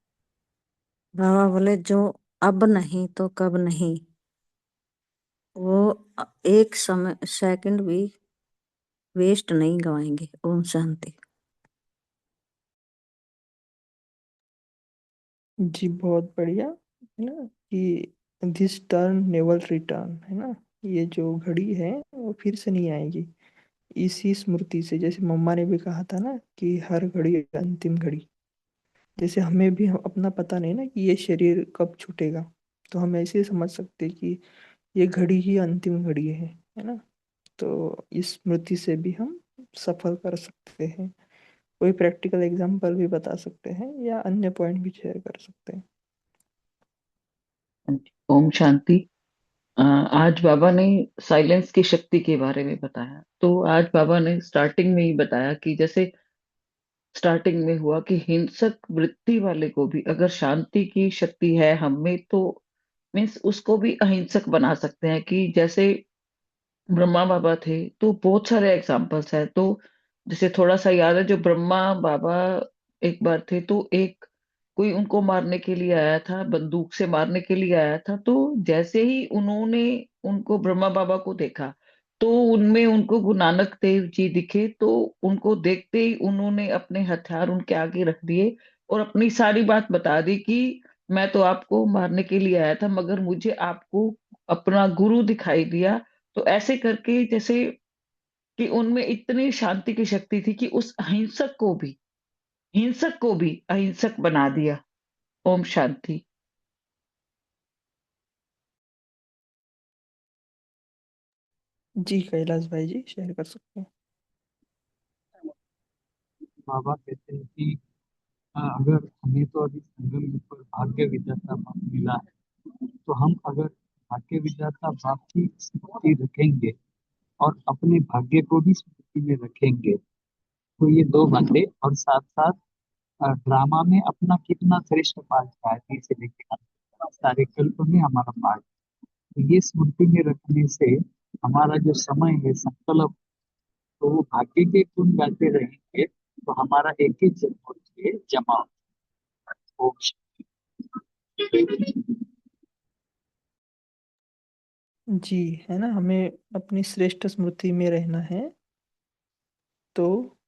बाबा बोले जो अब नहीं तो कब नहीं, वो एक समय सेकंड भी वेस्ट नहीं गवाएंगे। ओम शांति। जी बहुत बढ़िया है ना, कि दिस टर्न नेवर रिटर्न है ना। ये जो घड़ी है वो फिर से नहीं आएगी। इसी स्मृति से, जैसे मम्मा ने भी कहा था ना कि हर घड़ी अंतिम घड़ी, जैसे हमें भी अपना पता नहीं ना कि ये शरीर कब छूटेगा, तो हम ऐसे ही समझ सकते हैं कि ये घड़ी ही अंतिम घड़ी है ना। तो इस स्मृति से भी हम सफल कर सकते हैं। कोई प्रैक्टिकल एग्जांपल भी बता सकते हैं या अन्य पॉइंट भी शेयर कर सकते हैं। ओम शांति। आज बाबा ने साइलेंस की शक्ति के बारे में बताया। तो आज बाबा ने स्टार्टिंग में ही बताया कि जैसे स्टार्टिंग में हुआ कि हिंसक वृत्ति वाले को भी अगर शांति की शक्ति है हम में, तो मीन्स उसको भी अहिंसक बना सकते हैं। कि जैसे ब्रह्मा बाबा थे तो बहुत सारे एग्जाम्पल्स है। तो जैसे थोड़ा सा याद है, जो ब्रह्मा बाबा एक बार थे तो एक कोई उनको मारने के लिए आया था, बंदूक से मारने के लिए आया था। तो जैसे ही उन्होंने उनको ब्रह्मा बाबा को देखा, तो उनमें उनको गुरु नानक देव जी दिखे। तो उनको देखते ही उन्होंने अपने हथियार उनके आगे रख दिए और अपनी सारी बात बता दी कि मैं तो आपको मारने के लिए आया था, मगर मुझे आपको अपना गुरु दिखाई दिया। तो ऐसे करके जैसे कि उनमें इतनी शांति की शक्ति थी कि उस हिंसक को भी अहिंसक बना दिया। ओम शांति। जी कैलाश भाई जी शेयर कर सकते हैं। बाबा कहते हैं कि अगर हमें तो अभी संगम पर भाग्य विधाता भाव मिला है, तो हम अगर भाग्य विधाता भाव की स्मृति रखेंगे और अपने भाग्य को भी स्मृति में रखेंगे, तो ये दो बातें, और साथ साथ ड्रामा में अपना कितना श्रेष्ठ पाठ गायत्री से लेकर सारे कल्प में हमारा पाठ, तो ये स्मृति में रखने से हमारा जो समय है संकल्प, तो वो भाग्य के गुण गाते रहेंगे, तो हमारा एक ही जन्म के जमा हो। जी है ना, हमें अपनी श्रेष्ठ स्मृति में रहना है, तो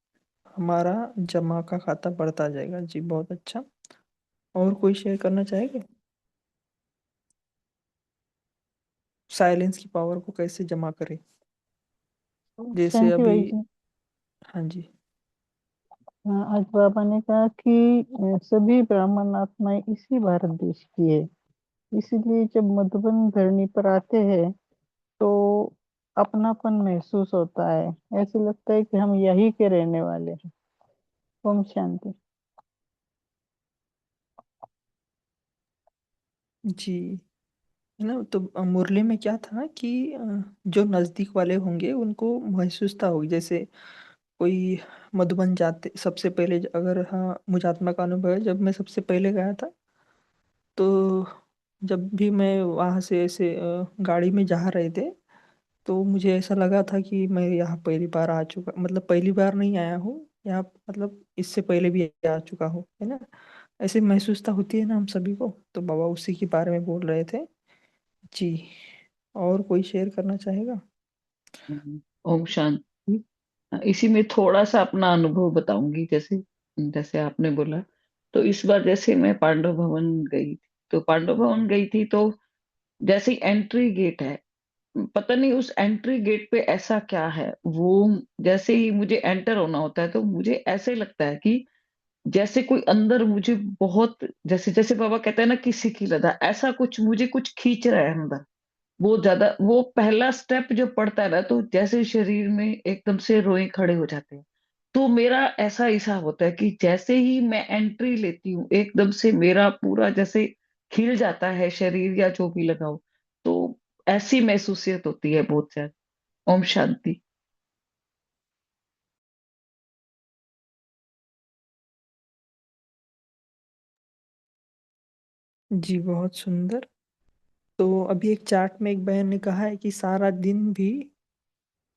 हमारा जमा का खाता बढ़ता जाएगा। जी बहुत अच्छा। और कोई शेयर करना चाहेगा साइलेंस की पावर को कैसे जमा करें, जैसे शांति अभी। भाई जी। हाँ जी। हाँ, आज बाबा ने कहा कि सभी ब्राह्मण आत्माएं इसी भारत देश की है, इसीलिए जब मधुबन धरनी पर आते हैं तो अपनापन महसूस होता है, ऐसे लगता है कि हम यही के रहने वाले हैं। ओम शांति। जी है ना, तो मुरली में क्या था ना कि जो नजदीक वाले होंगे उनको महसूसता होगी। जैसे कोई मधुबन जाते सबसे पहले, अगर हाँ मुझे आत्मा का अनुभव है, जब मैं सबसे पहले गया था, तो जब भी मैं वहाँ से ऐसे गाड़ी में जा रहे थे, तो मुझे ऐसा लगा था कि मैं यहाँ पहली बार आ चुका, मतलब पहली बार नहीं आया हूँ यहाँ, मतलब इससे पहले भी आ चुका हूँ है ना। ऐसे महसूसता होती है ना हम सभी को, तो बाबा उसी के बारे में बोल रहे थे। जी। और कोई शेयर करना चाहेगा। ओम शांति। इसी में थोड़ा सा अपना अनुभव बताऊंगी। जैसे जैसे आपने बोला, तो इस बार जैसे मैं पांडव भवन गई थी, तो पांडव भवन गई थी तो जैसे ही एंट्री गेट है, पता नहीं उस एंट्री गेट पे ऐसा क्या है, वो जैसे ही मुझे एंटर होना होता है तो मुझे ऐसे लगता है कि जैसे कोई अंदर मुझे बहुत, जैसे जैसे बाबा कहते हैं ना किसी की लदा, ऐसा कुछ मुझे कुछ खींच रहा है अंदर। वो ज्यादा, वो पहला स्टेप जो पड़ता है ना, तो जैसे शरीर में एकदम से रोए खड़े हो जाते हैं। तो मेरा ऐसा हिसाब होता है कि जैसे ही मैं एंट्री लेती हूँ एकदम से मेरा पूरा जैसे खिल जाता है शरीर या जो भी लगाओ। तो ऐसी महसूसियत होती है बहुत ज्यादा। ओम शांति। जी, बहुत सुंदर। तो अभी एक चार्ट में एक बहन ने कहा है कि सारा दिन भी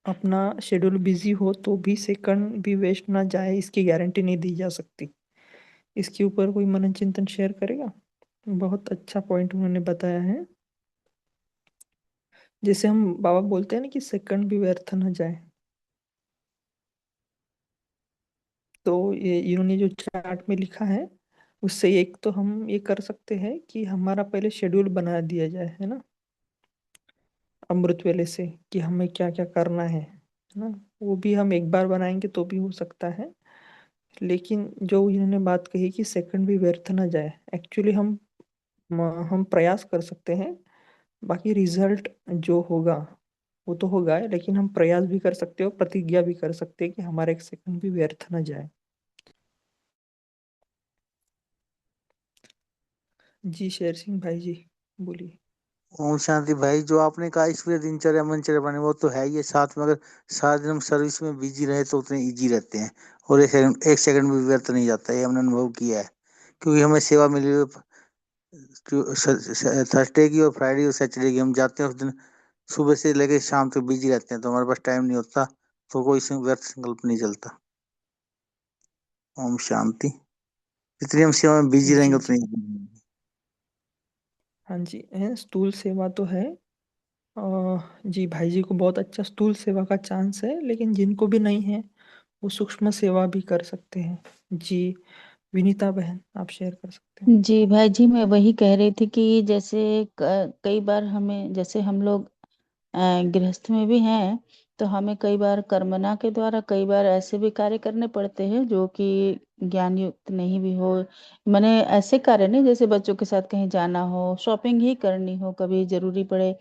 अपना शेड्यूल बिजी हो तो भी सेकंड भी वेस्ट ना जाए, इसकी गारंटी नहीं दी जा सकती। इसके ऊपर कोई मनन चिंतन शेयर करेगा? बहुत अच्छा पॉइंट उन्होंने बताया है। जैसे हम बाबा बोलते हैं ना कि सेकंड भी व्यर्थ ना जाए, तो ये इन्होंने जो चार्ट में लिखा है उससे एक तो हम ये कर सकते हैं कि हमारा पहले शेड्यूल बना दिया जाए, है ना, अमृत वेले से, कि हमें क्या क्या करना है ना। वो भी हम एक बार बनाएंगे तो भी हो सकता है। लेकिन जो इन्होंने बात कही कि सेकंड भी व्यर्थ ना जाए, एक्चुअली हम प्रयास कर सकते हैं। बाकी रिजल्ट जो होगा वो तो होगा, लेकिन हम प्रयास भी कर सकते हो, प्रतिज्ञा भी कर सकते हैं कि हमारा एक सेकंड भी व्यर्थ ना जाए। जी शेर सिंह भाई जी, बोलिए। ओम शांति भाई, जो आपने कहा ईश्वरीय दिनचर्या मनचर्या बने, वो तो है ही है। साथ में अगर सारा दिन हम सर्विस में बिजी रहे तो उतने इजी रहते हैं, और एक सेकंड भी व्यर्थ नहीं जाता, ये हमने अनुभव किया है। क्योंकि हमें सेवा मिली हुई थर्सडे की और फ्राइडे और सैटरडे की, हम जाते हैं उस दिन सुबह से लेकर शाम तक बिजी रहते हैं, तो हमारे पास टाइम नहीं होता, तो कोई व्यर्थ संकल्प नहीं चलता। ओम शांति। जितनी हम सेवा में बिजी रहेंगे जी उतनी। जी, हाँ जी है, स्थूल सेवा तो है। जी भाई जी को बहुत अच्छा स्थूल सेवा का चांस है, लेकिन जिनको भी नहीं है वो सूक्ष्म सेवा भी कर सकते हैं। जी विनीता बहन, आप शेयर कर सकते हैं। जी भाई जी, मैं वही कह रही थी कि जैसे कई बार हमें, जैसे हम लोग गृहस्थ में भी हैं, तो हमें कई बार कर्मना के द्वारा कई बार ऐसे भी कार्य करने पड़ते हैं जो कि ज्ञान युक्त नहीं भी हो। मैंने ऐसे कार्य नहीं, जैसे बच्चों के साथ कहीं जाना हो, शॉपिंग ही करनी हो, कभी जरूरी पड़े,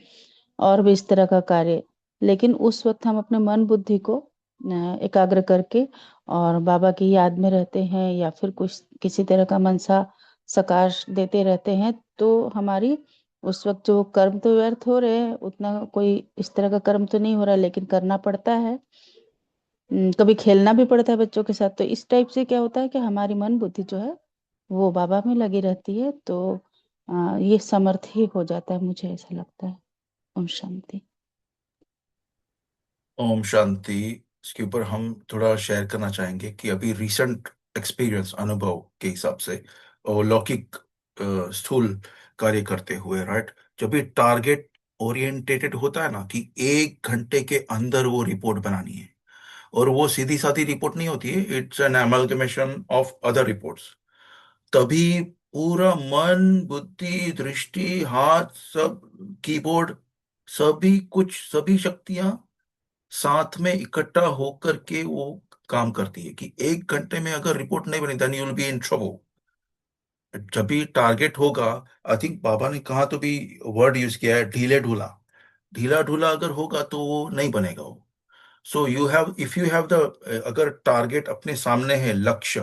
और भी इस तरह का कार्य। लेकिन उस वक्त हम अपने मन बुद्धि को एकाग्र करके और बाबा की याद में रहते हैं, या फिर कुछ किसी तरह का मनसा सकार देते रहते हैं, तो हमारी उस वक्त जो कर्म तो व्यर्थ हो रहे हैं, उतना कोई इस तरह का कर्म तो नहीं हो रहा, लेकिन करना पड़ता है। कभी खेलना भी पड़ता है बच्चों के साथ। तो इस टाइप से क्या होता है कि हमारी मन बुद्धि जो है वो बाबा में लगी रहती है, तो ये समर्थ ही हो जाता है, मुझे ऐसा लगता है। ओम शांति। ओम शांति। इसके ऊपर हम थोड़ा शेयर करना चाहेंगे कि अभी रीसेंट एक्सपीरियंस, अनुभव के हिसाब से, और लौकिक स्थूल कार्य करते हुए, राइट, जब भी टारगेट ओरिएंटेटेड होता है ना, कि 1 घंटे के अंदर वो रिपोर्ट बनानी है, और वो सीधी साधी रिपोर्ट नहीं होती है, it's an amalgamation of other reports, तभी पूरा मन बुद्धि दृष्टि हाथ सब, कीबोर्ड, सभी कुछ, सभी शक्तियां साथ में इकट्ठा होकर के वो काम करती है, कि 1 घंटे में अगर रिपोर्ट नहीं बनी, then you will be in trouble. जब भी टारगेट होगा, आई थिंक बाबा ने कहा तो भी वर्ड यूज किया है, ढीले ढूला, ढीला ढूला अगर होगा तो वो नहीं बनेगा वो। So you have, if you have the, अगर टारगेट अपने सामने है, लक्ष्य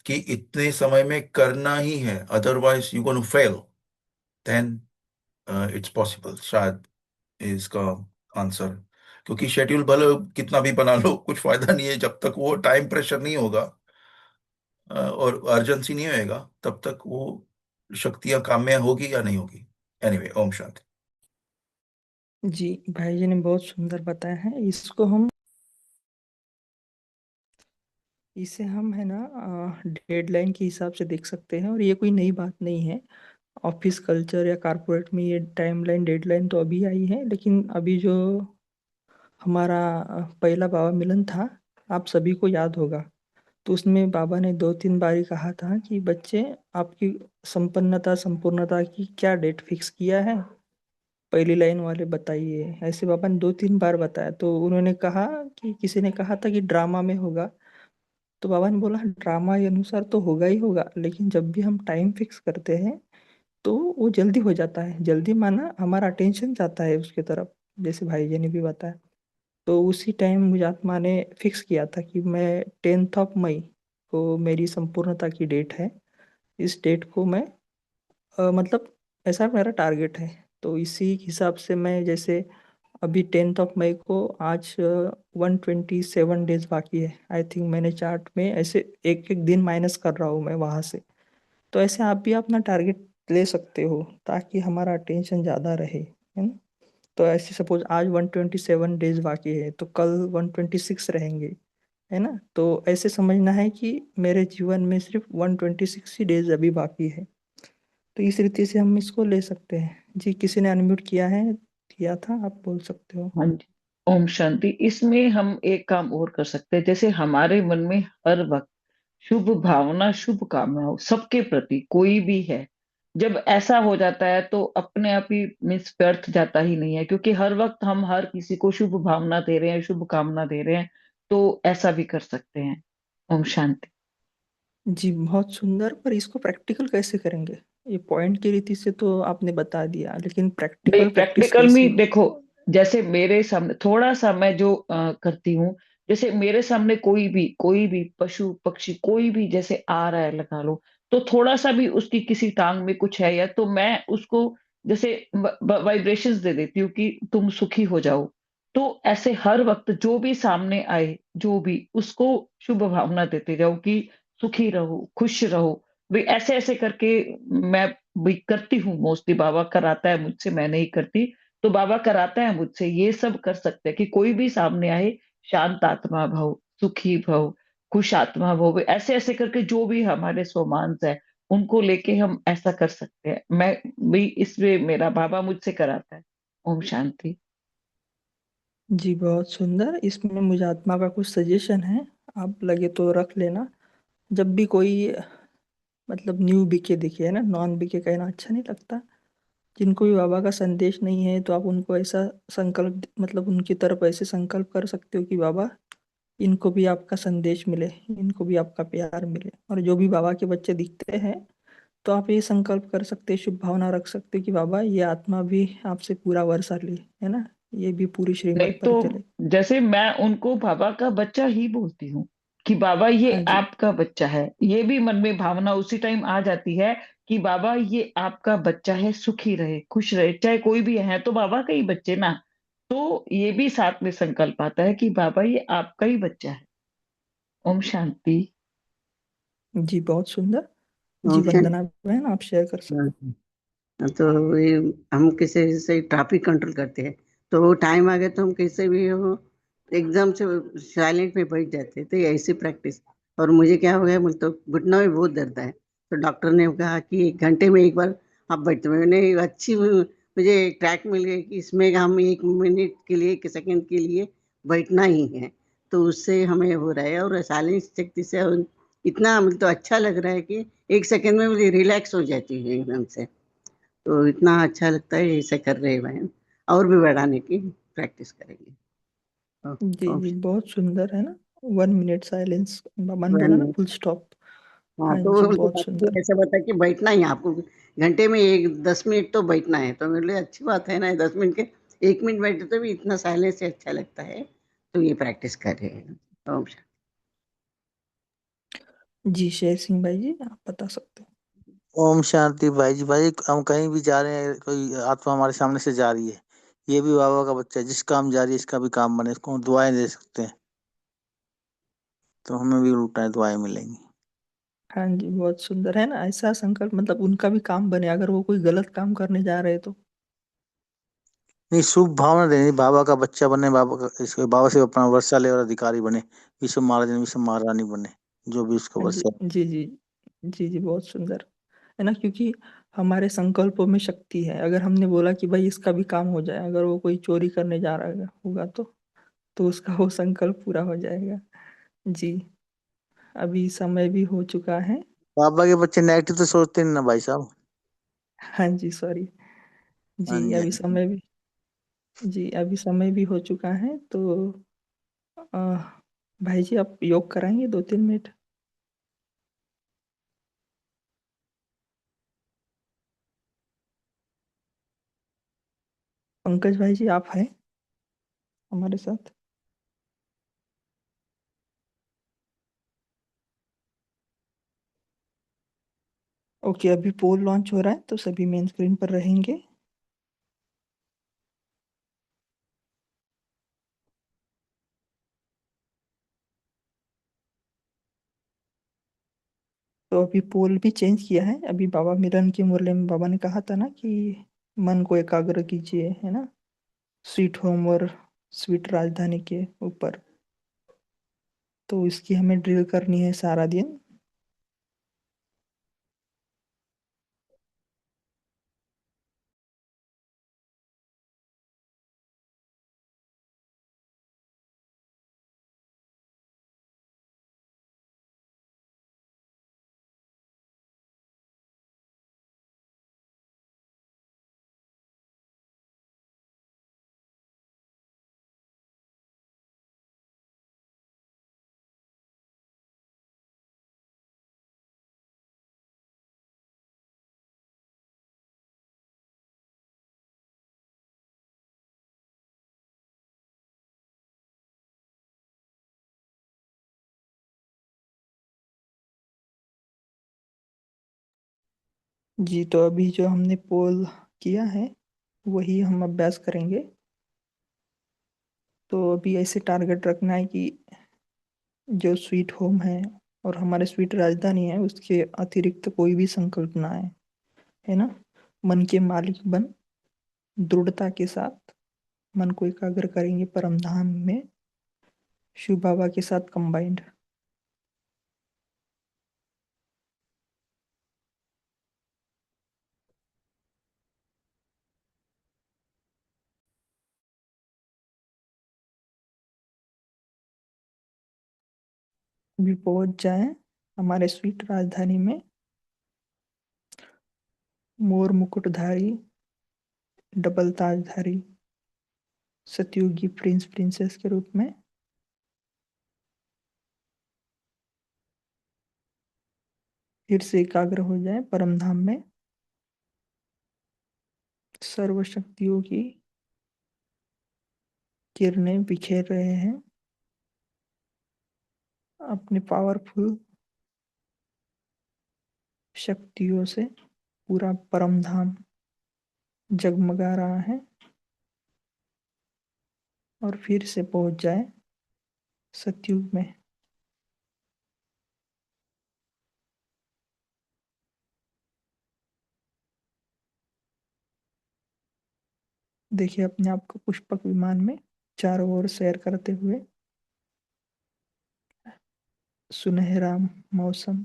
कि इतने समय में करना ही है, otherwise you gonna fail, then it's possible, शायद इसका आंसर। क्योंकि शेड्यूल भले कितना भी बना लो, कुछ फायदा नहीं है जब तक वो टाइम प्रेशर नहीं होगा, और अर्जेंसी नहीं होएगा, तब तक वो शक्तियां काम में होगी या नहीं होगी। एनीवे, ओम शांति। जी भाई जी ने बहुत सुंदर बताया है। इसे हम है ना डेडलाइन के हिसाब से देख सकते हैं, और ये कोई नई बात नहीं है। ऑफिस कल्चर या कारपोरेट में ये टाइमलाइन डेडलाइन तो अभी आई है, लेकिन अभी जो हमारा पहला बाबा मिलन था, आप सभी को याद होगा, तो उसमें बाबा ने 2-3 बार कहा था कि बच्चे, आपकी संपन्नता संपूर्णता की क्या डेट फिक्स किया है। पहली लाइन वाले बताइए, ऐसे पापा ने 2-3 बार बताया। तो उन्होंने कहा कि किसी ने कहा था कि ड्रामा में होगा, तो बाबा ने बोला ड्रामा के अनुसार तो होगा ही होगा, लेकिन जब भी हम टाइम फिक्स करते हैं तो वो जल्दी हो जाता है। जल्दी माना हमारा अटेंशन जाता है उसके तरफ, जैसे भाई जी ने भी बताया। तो उसी टाइम मुझे आत्मा ने फिक्स किया था कि मैं 10 मई को मेरी संपूर्णता की डेट है। इस डेट को मैं मतलब ऐसा मेरा टारगेट है। तो इसी हिसाब से मैं जैसे अभी 10 मई को आज 127 डेज बाकी है। आई थिंक मैंने चार्ट में ऐसे एक एक दिन माइनस कर रहा हूँ मैं वहाँ से। तो ऐसे आप भी अपना टारगेट ले सकते हो ताकि हमारा अटेंशन ज़्यादा रहे, है ना। तो ऐसे सपोज आज 127 डेज बाकी है तो कल 126 रहेंगे, है ना। तो ऐसे समझना है कि मेरे जीवन में सिर्फ 126 ही डेज अभी बाकी है। तो इस रीति से हम इसको ले सकते हैं। जी, किसी ने अनम्यूट किया है, किया था, आप बोल सकते हो। हाँ जी। ओम शांति। इसमें हम एक काम और कर सकते हैं, जैसे हमारे मन में हर वक्त शुभ भावना शुभ कामना हो सबके प्रति, कोई भी है, जब ऐसा हो जाता है तो अपने आप ही मिस व्यर्थ जाता ही नहीं है, क्योंकि हर वक्त हम हर किसी को शुभ भावना दे रहे हैं, शुभ कामना दे रहे हैं। तो ऐसा भी कर सकते हैं। ओम शांति। जी, बहुत सुंदर। पर इसको प्रैक्टिकल कैसे करेंगे? ये पॉइंट की रीति से तो आपने बता दिया, लेकिन भाई प्रैक्टिकल प्रैक्टिस प्रैक्टिकल कैसे में हो? देखो, जैसे मेरे सामने थोड़ा सा मैं जो करती हूँ, जैसे मेरे सामने कोई भी पशु पक्षी कोई भी जैसे आ रहा है लगा लो, तो थोड़ा सा भी उसकी किसी टांग में कुछ है या, तो मैं उसको जैसे वाइब्रेशंस दे देती हूँ कि तुम सुखी हो जाओ। तो ऐसे हर वक्त जो भी सामने आए, जो भी, उसको शुभ भावना देते जाओ कि सुखी रहो, खुश रहो। भाई ऐसे ऐसे करके मैं भी करती हूँ। मोस्टली बाबा कराता है मुझसे, मैं नहीं करती। तो बाबा कराता है मुझसे, ये सब कर सकते हैं कि कोई भी सामने आए, शांत आत्मा भव, सुखी भव, खुश आत्मा भव, ऐसे ऐसे करके जो भी हमारे स्वमांस है उनको लेके हम ऐसा कर सकते हैं। मैं भी इसमें, मेरा बाबा मुझसे कराता है। ओम शांति। जी, बहुत सुंदर। इसमें मुझे आत्मा का कुछ सजेशन है, आप लगे तो रख लेना। जब भी कोई मतलब न्यू बीके दिखे, है ना, नॉन बीके कहना अच्छा नहीं लगता। जिनको भी बाबा का संदेश नहीं है तो आप उनको ऐसा संकल्प, मतलब उनकी तरफ ऐसे संकल्प कर सकते हो कि बाबा इनको भी आपका संदेश मिले, इनको भी आपका प्यार मिले। और जो भी बाबा के बच्चे दिखते हैं तो आप ये संकल्प कर सकते हैं, शुभ भावना रख सकते हो कि बाबा ये आत्मा भी आपसे पूरा वर्षा ले, है ना, ये भी पूरी नहीं श्रीमत तो पर चले। जैसे मैं उनको बाबा का बच्चा ही बोलती हूँ कि बाबा ये हाँ जी। आपका बच्चा है, ये भी मन में भावना उसी टाइम आ जाती है कि बाबा ये आपका बच्चा है, सुखी रहे, खुश रहे, चाहे कोई भी है तो बाबा का ही बच्चे ना। तो ये भी साथ में संकल्प आता है कि बाबा ये आपका ही बच्चा है। ओम शांति। जी, बहुत सुंदर। जी, ऑप्शन। वंदना बहन, आप शेयर कर सकते तो ये हम किसी से ट्रैफिक कंट्रोल करते हैं, तो वो टाइम आ गया तो हम कैसे भी हो एकदम से साइलेंट में बैठ जाते हैं। तो ये ऐसी प्रैक्टिस। और मुझे क्या हो गया, मुझे तो घुटना में बहुत दर्द है। तो डॉक्टर ने कहा कि 1 घंटे में एक बार आप बैठते हो। मैंने अच्छी मुझे ट्रैक मिल गई कि इसमें हम 1 मिनट के लिए, 1 सेकंड के लिए बैठना ही है। तो उससे हमें हो रहा है, और साइलेंस शक्ति से इतना मुझे तो अच्छा लग रहा है कि 1 सेकंड में मुझे रिलैक्स हो जाती है एकदम से। तो इतना अच्छा लगता है, ऐसे कर रहे हैं बहन। और भी बढ़ाने की प्रैक्टिस करेंगे। हैं। जी जी, बहुत सुंदर, है ना। 1 मिनट साइलेंस बाबा ने बोला ना, बहन, फुल स्टॉप। हाँ, हाँ तो जी, वो मुझे बहुत डॉक्टर ने सुंदर। ऐसा बताया कि बैठना ही है आपको, घंटे में 10 मिनट तो बैठना है। तो मेरे लिए अच्छी बात है ना, 10 मिनट के 1 मिनट बैठे तो भी इतना साइलेंस से अच्छा लगता है। तो ये प्रैक्टिस कर रहे हैं। ओम शांति। जी, शेर सिंह भाई जी, आप बता सकते हो। ओम शांति भाई जी। भाई हम कहीं भी जा रहे हैं, कोई आत्मा हमारे सामने से जा रही है, ये भी बाबा का बच्चा है, जिस काम जा रही है इसका भी काम बने, इसको दुआएं दे सकते हैं, तो हमें भी उल्टा दुआएं मिलेंगी। हाँ जी, बहुत सुंदर, है ना। ऐसा संकल्प, मतलब उनका भी काम बने अगर वो कोई गलत काम करने जा रहे तो। नहीं, शुभ भावना देनी, बाबा का बच्चा बने, बाबा का, इसके बाबा से अपना वर्षा ले और अधिकारी बने, विश्व महाराज विश्व महारानी बने, जो भी उसको हाँ जी वर्षा। जी जी। जी जी, बहुत सुंदर, है ना। क्योंकि हमारे संकल्पों में शक्ति है। अगर हमने बोला कि भाई इसका भी काम हो जाए, अगर वो कोई चोरी करने जा रहा होगा तो उसका वो संकल्प पूरा हो जाएगा। जी, अभी समय भी हो चुका है। बाबा के बच्चे नेगेटिव तो सोचते नहीं ना भाई साहब। हाँ जी, सॉरी। हाँ जी जी, अभी हाँ समय भी अभी समय भी हो चुका है, तो भाई जी आप योग कराएंगे 2-3 मिनट? पंकज भाई जी आप हैं हमारे साथ? ओके, अभी पोल लॉन्च हो रहा है तो सभी मेन स्क्रीन पर रहेंगे। तो अभी पोल भी चेंज किया है। अभी बाबा मिलन की मुरली में बाबा ने कहा था ना कि मन को एकाग्र कीजिए, है ना, स्वीट होम और स्वीट राजधानी के ऊपर। तो इसकी हमें ड्रिल करनी है सारा दिन। जी तो अभी जो हमने पोल किया है वही हम अभ्यास करेंगे। तो अभी ऐसे टारगेट रखना है कि जो स्वीट होम है और हमारे स्वीट राजधानी है उसके अतिरिक्त कोई भी संकल्प ना आए, है ना। मन के मालिक बन दृढ़ता के साथ मन को एकाग्र करेंगे परम धाम में शिव बाबा के साथ कंबाइंड। भी पहुंच जाए हमारे स्वीट राजधानी में, मोर मुकुटधारी डबल ताजधारी सतयुगी प्रिंस प्रिंसेस के रूप में। फिर से एकाग्र हो जाए परम धाम में। सर्व शक्तियों की किरणें बिखेर रहे हैं अपने पावरफुल शक्तियों से। पूरा परम धाम जगमगा रहा है और फिर से पहुंच जाए सतयुग में। देखिए अपने आप को पुष्पक विमान में चारों ओर सैर करते हुए। सुनहरा मौसम,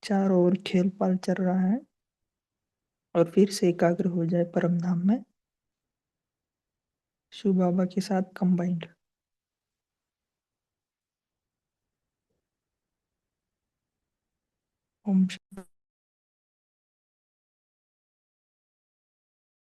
चारों ओर खेल पाल चल रहा है और फिर से एकाग्र हो जाए परम धाम में शिव बाबा के साथ कंबाइंड। ओम